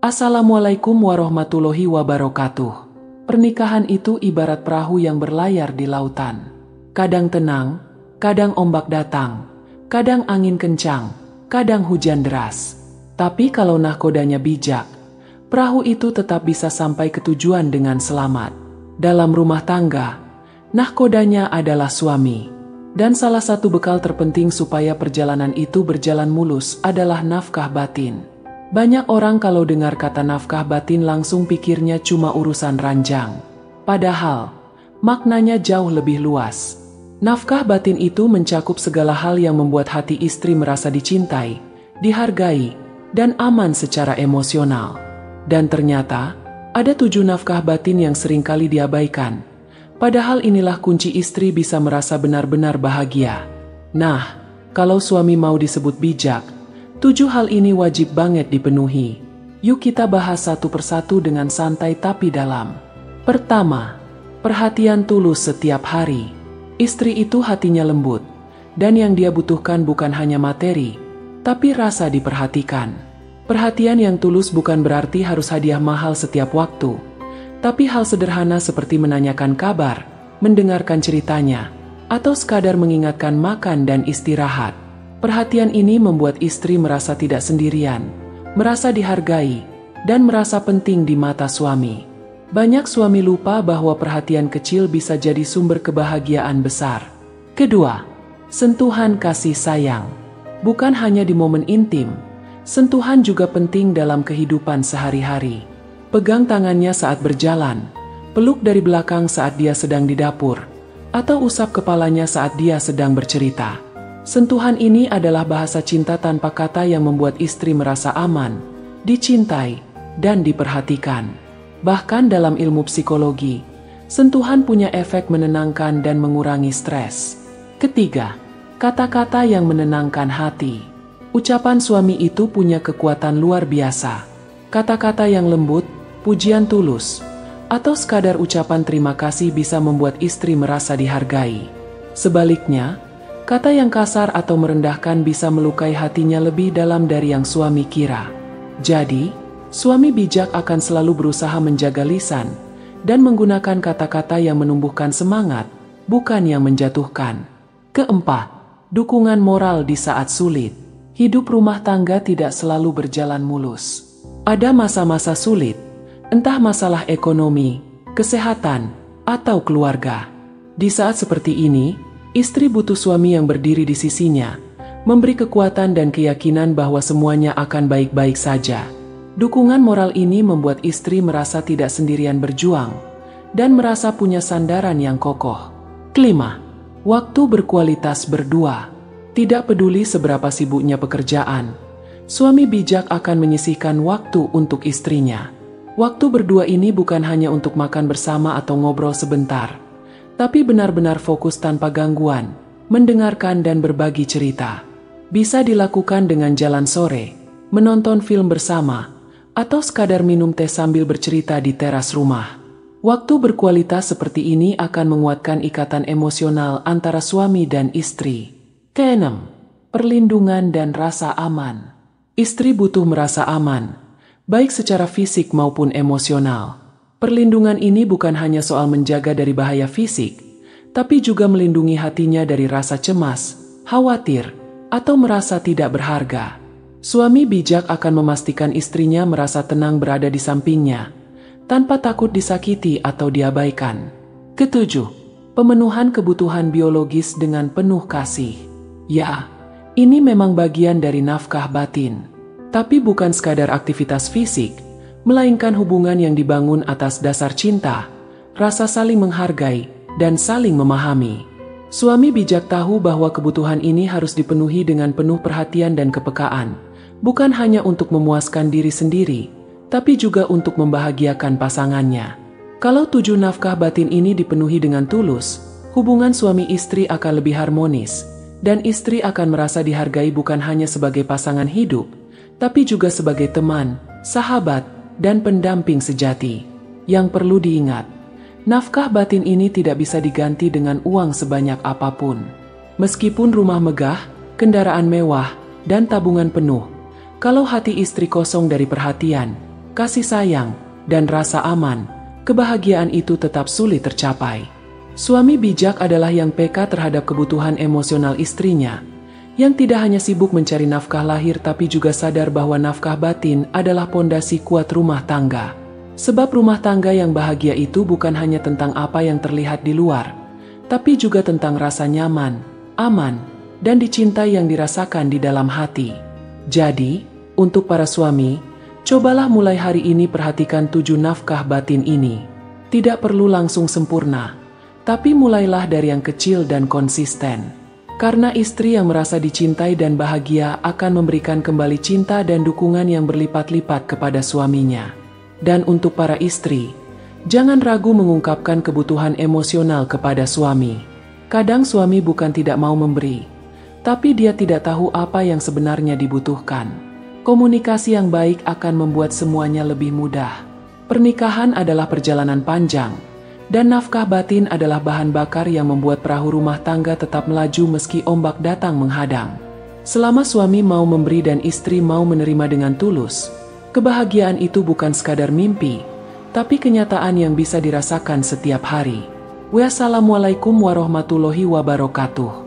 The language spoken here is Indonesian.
Assalamualaikum warahmatullahi wabarakatuh. Pernikahan itu ibarat perahu yang berlayar di lautan. Kadang tenang, kadang ombak datang, kadang angin kencang, kadang hujan deras. Tapi kalau nahkodanya bijak, perahu itu tetap bisa sampai ke tujuan dengan selamat. Dalam rumah tangga, nahkodanya adalah suami. Dan salah satu bekal terpenting supaya perjalanan itu berjalan mulus adalah nafkah batin. Banyak orang kalau dengar kata nafkah batin langsung pikirnya cuma urusan ranjang. Padahal, maknanya jauh lebih luas. Nafkah batin itu mencakup segala hal yang membuat hati istri merasa dicintai, dihargai, dan aman secara emosional. Dan ternyata, ada 7 nafkah batin yang seringkali diabaikan. Padahal inilah kunci istri bisa merasa benar-benar bahagia. Nah, kalau suami mau disebut bijak, 7 hal ini wajib banget dipenuhi. Yuk kita bahas satu persatu dengan santai tapi dalam. Pertama, perhatian tulus setiap hari. Istri itu hatinya lembut, dan yang dia butuhkan bukan hanya materi, tapi rasa diperhatikan. Perhatian yang tulus bukan berarti harus hadiah mahal setiap waktu, tapi hal sederhana seperti menanyakan kabar, mendengarkan ceritanya, atau sekadar mengingatkan makan dan istirahat. Perhatian ini membuat istri merasa tidak sendirian, merasa dihargai, dan merasa penting di mata suami. Banyak suami lupa bahwa perhatian kecil bisa jadi sumber kebahagiaan besar. Kedua, sentuhan kasih sayang. Bukan hanya di momen intim, sentuhan juga penting dalam kehidupan sehari-hari. Pegang tangannya saat berjalan, peluk dari belakang saat dia sedang di dapur, atau usap kepalanya saat dia sedang bercerita. Sentuhan ini adalah bahasa cinta tanpa kata yang membuat istri merasa aman, dicintai, dan diperhatikan. Bahkan dalam ilmu psikologi, sentuhan punya efek menenangkan dan mengurangi stres. Ketiga, kata-kata yang menenangkan hati. Ucapan suami itu punya kekuatan luar biasa. Kata-kata yang lembut, pujian tulus, atau sekadar ucapan terima kasih bisa membuat istri merasa dihargai. Sebaliknya, kata yang kasar atau merendahkan bisa melukai hatinya lebih dalam dari yang suami kira. Jadi, suami bijak akan selalu berusaha menjaga lisan dan menggunakan kata-kata yang menumbuhkan semangat, bukan yang menjatuhkan. Keempat, dukungan moral di saat sulit. Hidup rumah tangga tidak selalu berjalan mulus. Ada masa-masa sulit, entah masalah ekonomi, kesehatan, atau keluarga. Di saat seperti ini, istri butuh suami yang berdiri di sisinya, memberi kekuatan dan keyakinan bahwa semuanya akan baik-baik saja. Dukungan moral ini membuat istri merasa tidak sendirian berjuang, dan merasa punya sandaran yang kokoh. Kelima, waktu berkualitas berdua. Tidak peduli seberapa sibuknya pekerjaan, suami bijak akan menyisihkan waktu untuk istrinya. Waktu berdua ini bukan hanya untuk makan bersama atau ngobrol sebentar, tapi benar-benar fokus tanpa gangguan, mendengarkan dan berbagi cerita. Bisa dilakukan dengan jalan sore, menonton film bersama, atau sekadar minum teh sambil bercerita di teras rumah. Waktu berkualitas seperti ini akan menguatkan ikatan emosional antara suami dan istri. Keenam, perlindungan dan rasa aman. Istri butuh merasa aman, baik secara fisik maupun emosional. Perlindungan ini bukan hanya soal menjaga dari bahaya fisik, tapi juga melindungi hatinya dari rasa cemas, khawatir, atau merasa tidak berharga. Suami bijak akan memastikan istrinya merasa tenang berada di sampingnya, tanpa takut disakiti atau diabaikan. Ketujuh, pemenuhan kebutuhan biologis dengan penuh kasih. Ya, ini memang bagian dari nafkah batin. Tapi bukan sekadar aktivitas fisik, melainkan hubungan yang dibangun atas dasar cinta, rasa saling menghargai, dan saling memahami. Suami bijak tahu bahwa kebutuhan ini harus dipenuhi dengan penuh perhatian dan kepekaan, bukan hanya untuk memuaskan diri sendiri, tapi juga untuk membahagiakan pasangannya. Kalau 7 nafkah batin ini dipenuhi dengan tulus, hubungan suami istri akan lebih harmonis, dan istri akan merasa dihargai bukan hanya sebagai pasangan hidup, tapi juga sebagai teman, sahabat, dan pendamping sejati. Yang perlu diingat, nafkah batin ini tidak bisa diganti dengan uang sebanyak apapun. Meskipun rumah megah, kendaraan mewah, dan tabungan penuh, kalau hati istri kosong dari perhatian, kasih sayang, dan rasa aman, kebahagiaan itu tetap sulit tercapai. Suami bijak adalah yang peka terhadap kebutuhan emosional istrinya, yang tidak hanya sibuk mencari nafkah lahir tapi juga sadar bahwa nafkah batin adalah pondasi kuat rumah tangga. Sebab rumah tangga yang bahagia itu bukan hanya tentang apa yang terlihat di luar, tapi juga tentang rasa nyaman, aman, dan dicintai yang dirasakan di dalam hati. Jadi, untuk para suami, cobalah mulai hari ini perhatikan 7 nafkah batin ini. Tidak perlu langsung sempurna, tapi mulailah dari yang kecil dan konsisten. Karena istri yang merasa dicintai dan bahagia akan memberikan kembali cinta dan dukungan yang berlipat-lipat kepada suaminya. Dan untuk para istri, jangan ragu mengungkapkan kebutuhan emosional kepada suami. Kadang suami bukan tidak mau memberi, tapi dia tidak tahu apa yang sebenarnya dibutuhkan. Komunikasi yang baik akan membuat semuanya lebih mudah. Pernikahan adalah perjalanan panjang, dan nafkah batin adalah bahan bakar yang membuat perahu rumah tangga tetap melaju meski ombak datang menghadang. Selama suami mau memberi dan istri mau menerima dengan tulus, kebahagiaan itu bukan sekadar mimpi, tapi kenyataan yang bisa dirasakan setiap hari. Wassalamualaikum warahmatullahi wabarakatuh.